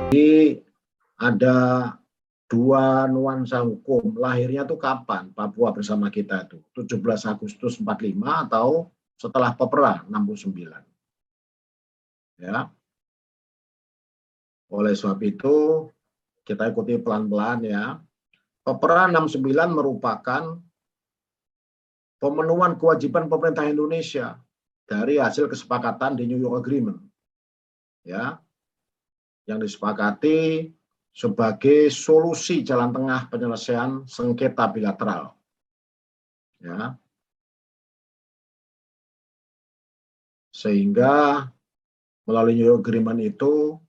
Jadi ada dua nuansa hukum. Lahirnya tuh kapan Papua bersama kita itu? 17 Agustus 45 atau setelah Pepera 69. Ya. Oleh sebab itu kita ikuti pelan-pelan ya. Pepera 69 merupakan pemenuhan kewajiban pemerintah Indonesia dari hasil kesepakatan di New York Agreement. Ya. Yang disepakati sebagai solusi jalan tengah penyelesaian sengketa bilateral. Ya. Sehingga melalui New York Agreement itu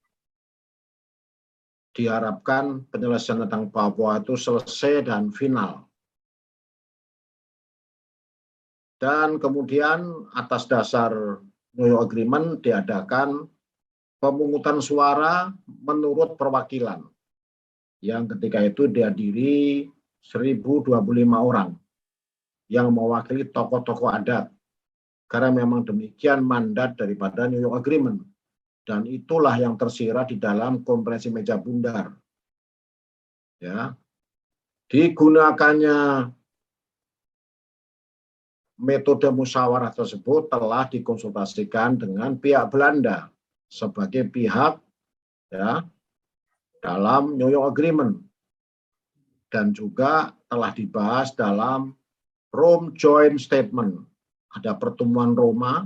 diharapkan penyelesaian tentang Papua itu selesai dan final. Dan kemudian atas dasar New York Agreement diadakan pemungutan suara menurut perwakilan yang ketika itu dihadiri 1.025 orang yang mewakili tokoh-tokoh adat, karena memang demikian mandat daripada New York Agreement, dan itulah yang tersirat di dalam Konferensi Meja Bundar. Ya, digunakannya metode musyawarah tersebut telah dikonsultasikan dengan pihak Belanda sebagai pihak ya dalam New York Agreement, dan juga telah dibahas dalam Rome Joint Statement. Ada pertemuan Roma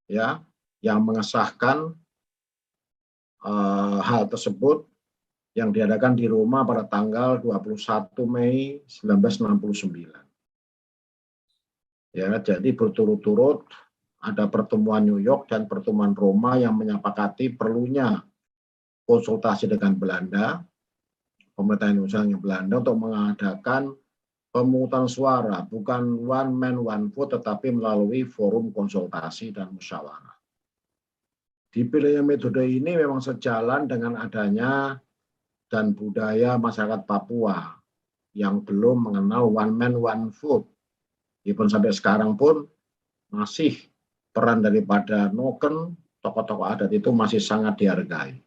ya yang mengesahkan hal tersebut yang diadakan di Roma pada tanggal 21 Mei 1969. Ya, jadi berturut-turut ada pertemuan New York dan pertemuan Roma yang menyepakati perlunya konsultasi dengan Belanda, pemerintah Indonesia yang Belanda, untuk mengadakan pemungutan suara, bukan one man one vote, tetapi melalui forum konsultasi dan musyawarah. Dipilihnya metode ini memang sejalan dengan adanya dan budaya masyarakat Papua yang belum mengenal one man one vote. Walaupun sampai sekarang pun masih peran daripada Noken, tokoh-tokoh adat itu masih sangat dihargai.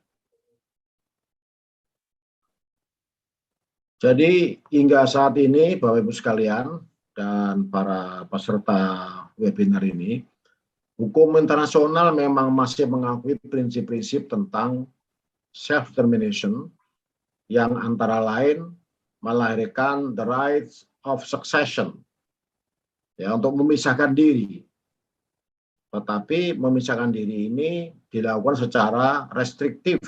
Jadi hingga saat ini Bapak Ibu sekalian dan para peserta webinar ini, hukum internasional memang masih mengakui prinsip-prinsip tentang self-determination yang antara lain melahirkan the rights of succession, ya, untuk memisahkan diri. Tetapi memisahkan diri ini dilakukan secara restriktif,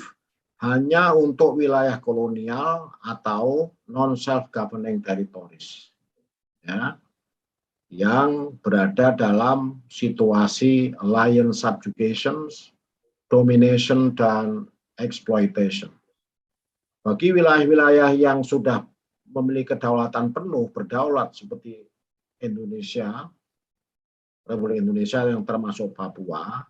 hanya untuk wilayah kolonial atau non-self-governing territories, ya, yang berada dalam situasi alliance subjugation, domination, dan exploitation. Bagi wilayah-wilayah yang sudah memiliki kedaulatan penuh, berdaulat seperti Indonesia, Republik Indonesia yang termasuk Papua,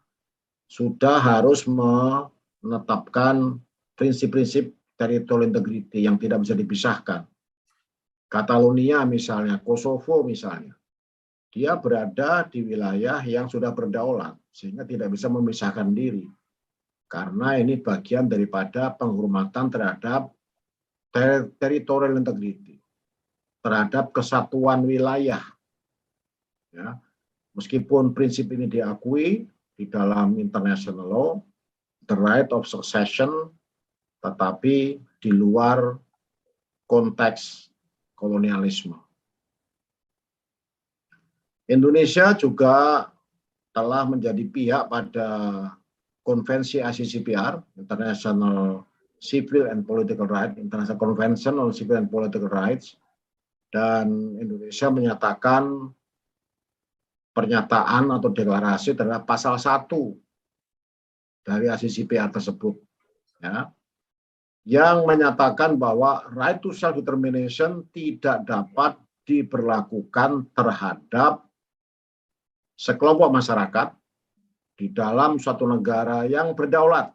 sudah harus menetapkan prinsip-prinsip territorial integrity yang tidak bisa dipisahkan. Catalonia misalnya, Kosovo misalnya, dia berada di wilayah yang sudah berdaulat, sehingga tidak bisa memisahkan diri. Karena ini bagian daripada penghormatan terhadap territorial integrity, terhadap kesatuan wilayah. Ya, meskipun prinsip ini diakui di dalam international law, the right of succession, tetapi di luar konteks kolonialisme. Indonesia juga telah menjadi pihak pada Konvensi ICCPR, International Civil and Political Rights, International Convention on Civil and Political Rights, dan Indonesia menyatakan pernyataan atau deklarasi terhadap pasal 1 dari ICCPR tersebut, ya, yang menyatakan bahwa right to self-determination tidak dapat diberlakukan terhadap sekelompok masyarakat di dalam suatu negara yang berdaulat,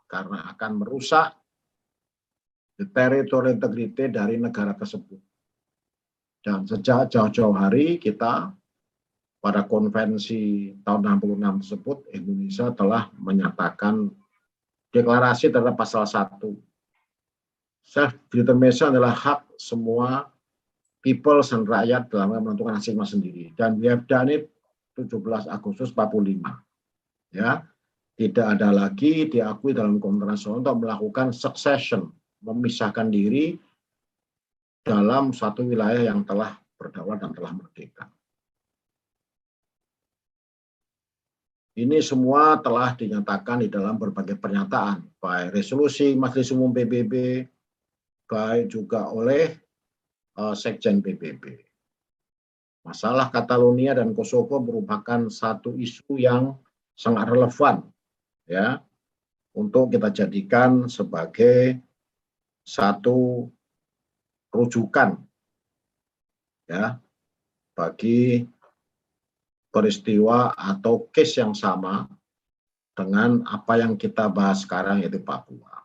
karena akan merusak the territorial integrity dari negara tersebut. Dan sejak jauh-jauh hari kita pada konvensi tahun 66 tersebut, Indonesia telah menyatakan deklarasi terhadap pasal 1. Self-determination adalah hak semua people dan rakyat dalam menentukan nasibnya sendiri. Dan we have done it 17 Agustus 45. Ya, tidak ada lagi diakui dalam hukum internasional untuk melakukan succession, memisahkan diri dalam satu wilayah yang telah berdaulat dan telah merdeka. Ini semua telah dinyatakan di dalam berbagai pernyataan, baik resolusi Majelis Umum PBB, baik juga oleh Sekjen PBB. Masalah Catalonia dan Kosovo merupakan satu isu yang sangat relevan, ya, untuk kita jadikan sebagai satu rujukan, ya, bagi peristiwa atau case yang sama dengan apa yang kita bahas sekarang, yaitu Papua.